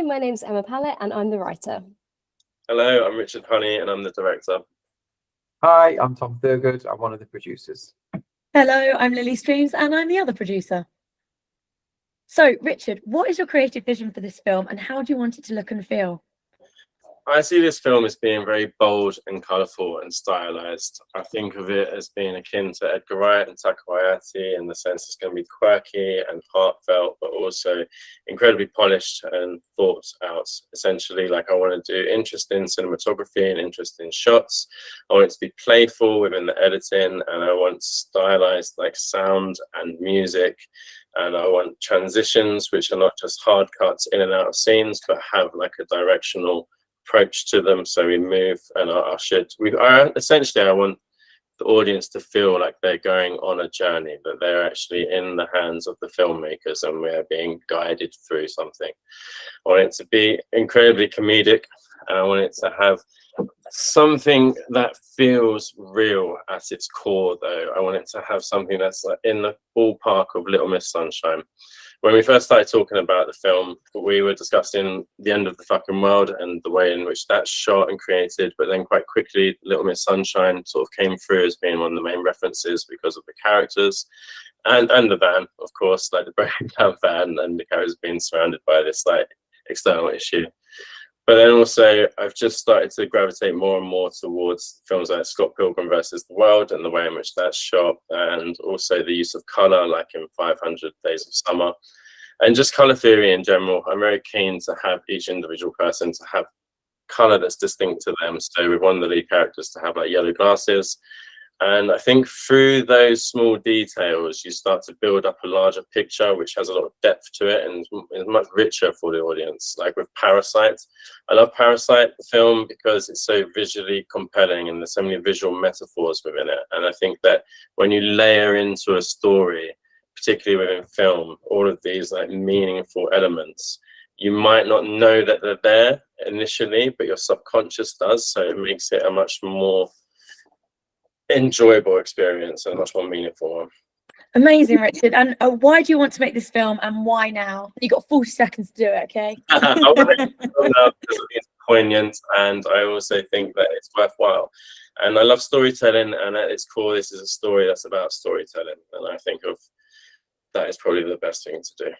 Hi, my name's Emma Pallett and I'm the writer. Hello, I'm Richard Honey and I'm the director. Hi, I'm Tom Thurgood. I'm one of the producers. Hello, I'm Lily Streams and I'm the other producer. So, Richard, what is your creative vision for this film and how do you want it to look and feel? I see this film as being very bold and colourful and stylized. I think of it as being akin to Edgar Wright and Taika Waititi in the sense it's going to be quirky and heartfelt, but also incredibly polished and thought out. Essentially, like I want to do interesting cinematography and interesting shots. I want it to be playful within the editing, and I want stylized like sound and music. And I want transitions which are not just hard cuts in and out of scenes, but have like a directional approach to them. So we move, and essentially I want the audience to feel like they're going on a journey, that they're actually in the hands of the filmmakers and we're being guided through something. I want it to be incredibly comedic, and I want it to have something that feels real at its core, though. I want it to have something that's like in the ballpark of Little Miss Sunshine. When we first started talking about the film, we were discussing The End of the Fucking World and the way in which that's shot and created, but then quite quickly Little Miss Sunshine sort of came through as being one of the main references because of the characters and the van, of course, like the breaking down van and the characters being surrounded by this like external issue. But then also, I've just started to gravitate more and more towards films like Scott Pilgrim versus the World and the way in which that's shot, and also the use of color, like in 500 Days of Summer, and just color theory in general. I'm very keen to have each individual person to have color that's distinct to them. So we want the lead characters to have like yellow glasses. And I think through those small details, you start to build up a larger picture, which has a lot of depth to it and is much richer for the audience. Like with Parasite, I love Parasite, the film, because it's so visually compelling and there's so many visual metaphors within it. And I think that when you layer into a story, particularly within film, all of these like meaningful elements, you might not know that they're there initially, but your subconscious does. So it makes it a much more enjoyable experience and a much more meaningful one. Amazing, Richard. And why do you want to make this film and why now? You got 40 seconds to do it, okay? I want to make it now because it's poignant, and I also think that it's worthwhile. And I love storytelling, and at its core, this is a story that's about storytelling. And I think of that is probably the best thing to do.